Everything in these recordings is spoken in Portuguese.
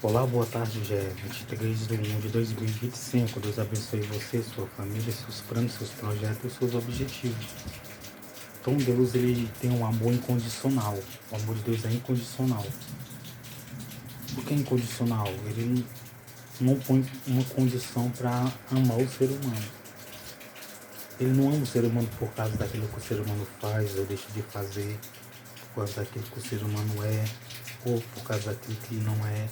Olá, boa tarde, já é 23 de 1 de 2025. Deus abençoe você, sua família, seus planos, seus projetos e seus objetivos. Então Deus, ele tem um amor incondicional. O amor de Deus é incondicional. Por que incondicional? Ele não põe uma condição para amar o ser humano. Ele não ama o ser humano por causa daquilo que o ser humano faz ou deixa de fazer, por causa daquilo que o ser humano é, ou por causa daquilo que não é.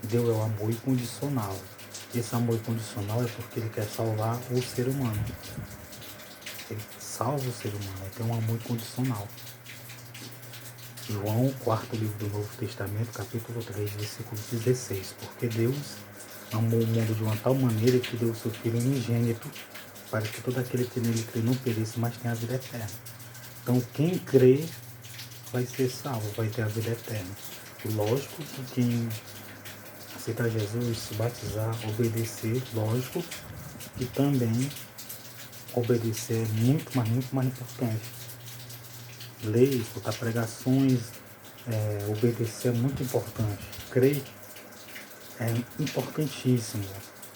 Deus é o amor incondicional. Esse amor incondicional é porque ele quer salvar o ser humano. Ele salva o ser humano, ele tem um amor incondicional. João, quarto livro do Novo Testamento, capítulo 3, versículo 16. Porque Deus amou o mundo de uma tal maneira que deu o seu Filho unigênito para que todo aquele que nele crê não pereça, mas tenha a vida eterna. Então quem crê vai ser salvo, vai ter a vida eterna. E lógico que quem aceitar Jesus, se batizar, obedecer, lógico que também obedecer é muito mais importante. Ler, escutar pregações, obedecer é muito importante. Crer é importantíssimo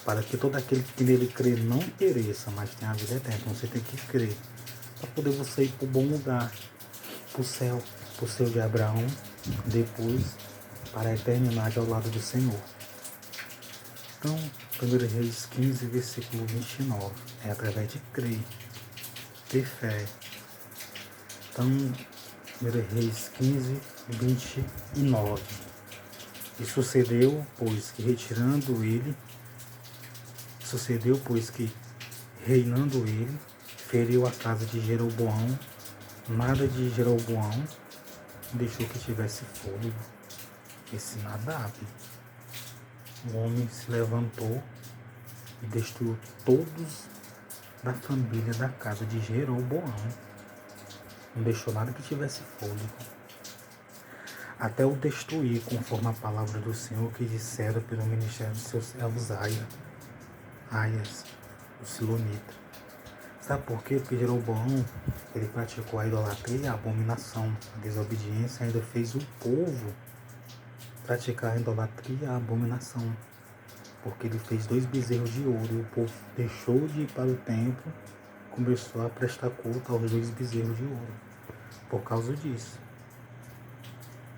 para que todo aquele que nele crê não pereça, mas tenha a vida eterna. Então você tem que crer para poder você ir para o bom lugar, para o céu de Abraão, depois para a eternidade ao lado do Senhor. Então, 1 Reis 15, versículo 29, é através de crer, ter fé. Então, 1 Reis 15, 29. E sucedeu, pois que reinando ele, feriu a casa de Jeroboão, nada de Jeroboão deixou que tivesse fôlego. Esse Nadab, o homem se levantou e destruiu todos da família da casa de Jeroboão. Não deixou nada que tivesse fôlego. Até o destruir, conforme a palavra do Senhor que dissera pelo ministério de seus servos Aias, o Silonita. Sabe por quê? Porque Jeroboão, ele praticou a idolatria e a abominação, a desobediência, ainda fez o povo praticar a idolatria e a abominação. Porque ele fez 2 bezerros de ouro e o povo deixou de ir para o templo, começou a prestar culto aos 2 bezerros de ouro. Por causa disso.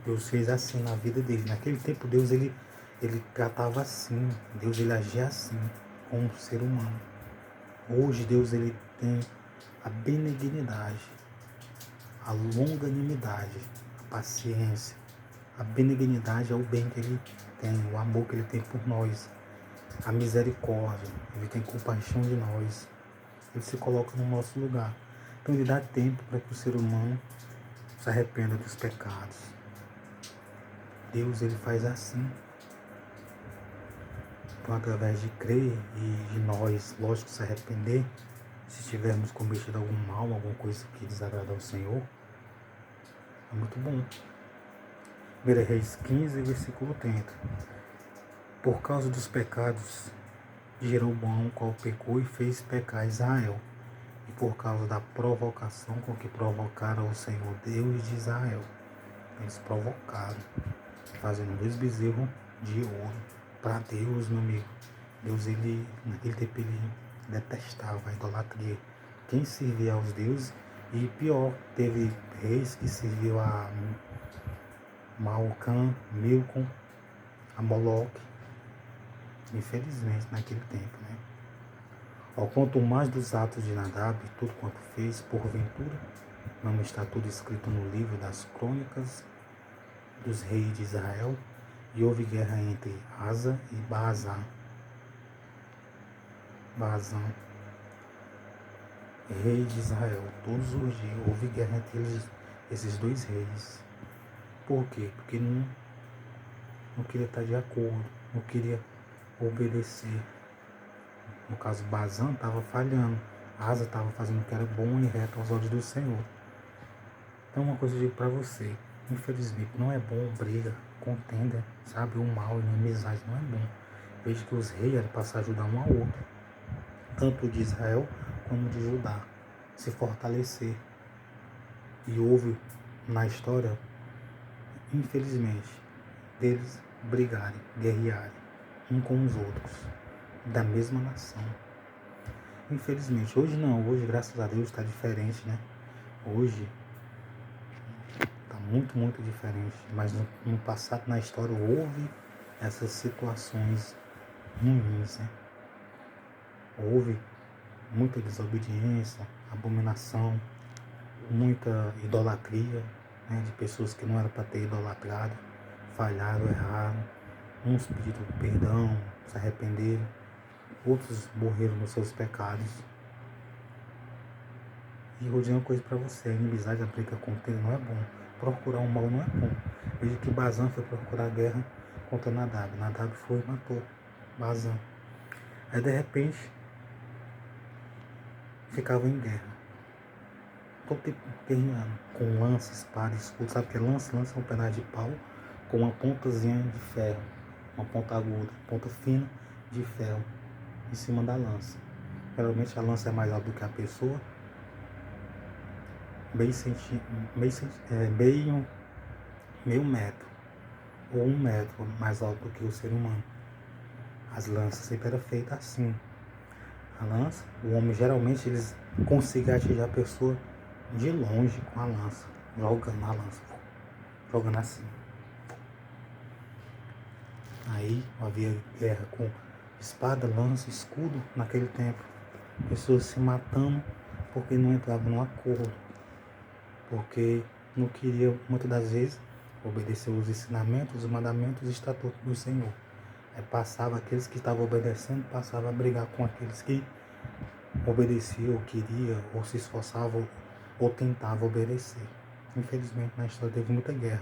Deus fez assim na vida dele. Naquele tempo Deus ele tratava assim, Deus ele agia assim com o ser humano. Hoje Deus ele tem a benignidade, a longanimidade, a paciência. A benignidade é o bem que ele tem, o amor que ele tem por nós, a misericórdia, ele tem compaixão de nós, ele se coloca no nosso lugar. Então ele dá tempo para que o ser humano se arrependa dos pecados. Deus ele faz assim. Então, através de crer e de nós, lógico, se arrepender, se tivermos cometido algum mal, alguma coisa que desagrada ao Senhor, é muito bom. 1 Reis 15, versículo 30. Por causa dos pecados de Jeroboão, qual pecou e fez pecar Israel, e por causa da provocação com que provocaram o Senhor Deus de Israel. Eles provocaram, fazendo 2 bezerros de ouro para Deus, meu amigo. Deus, ele, naquele tempo, ele detestava a idolatria. Quem servia aos deuses, e pior, teve reis que serviam a Malcã, Milcom, a Moloque, infelizmente, naquele tempo, né? Ao quanto mais dos atos de Nadab, tudo quanto fez, porventura, não está tudo escrito no livro das crônicas dos reis de Israel, e houve guerra entre Asa e Baazã, rei de Israel. Todos os dias houve guerra entre eles, esses 2 reis. Por quê? Porque não queria estar de acordo, não queria obedecer. No caso, Baazã estava falhando, Asa estava fazendo o que era bom e reto aos olhos do Senhor. Então, uma coisa eu digo para você, infelizmente não é bom briga, contenda, sabe? O mal e a inimizade não é bom. Veja que os reis eram para se ajudar um ao outro, tanto de Israel como de Judá, se fortalecer. E houve na história, infelizmente, deles brigarem, guerrearem, um com os outros, da mesma nação. Infelizmente, hoje não, hoje graças a Deus está diferente, né? Hoje está muito, muito diferente, mas no passado, na história, houve essas situações ruins, né? Houve muita desobediência, abominação, muita idolatria, né? De pessoas que não eram para ter idolatrado, falharam, erraram, uns pediram perdão, se arrependeram, outros morreram nos seus pecados. E vou dizer uma coisa para você, a inimizade, a briga contra ele não é bom. Procurar o mal não é bom. Veja que Bazan foi procurar a guerra contra Nadab. Nadab foi e matou Bazan. Aí de repente ficava em guerra. Todo tempo terminando, com lança, espada, escudo. Sabe o que é lança? Lança é um pedaço de pau com uma pontazinha de ferro. Uma ponta aguda, ponta fina de ferro em cima da lança. Geralmente a lança é mais alta do que a pessoa. Meio metro ou 1 metro mais alto do que o ser humano. As lanças sempre eram feitas assim. A lança, o homem geralmente eles conseguem atingir a pessoa de longe com a lança, jogando a lança, jogando assim. Aí havia guerra com espada, lança, escudo naquele tempo. Pessoas se matando porque não entravam num acordo, porque não queriam muitas das vezes obedecer os ensinamentos, os mandamentos e estatutos do Senhor. Passava aqueles que estavam obedecendo, passava a brigar com aqueles que obedeciam, ou queriam, ou se esforçavam, ou tentavam obedecer. Infelizmente na história teve muita guerra.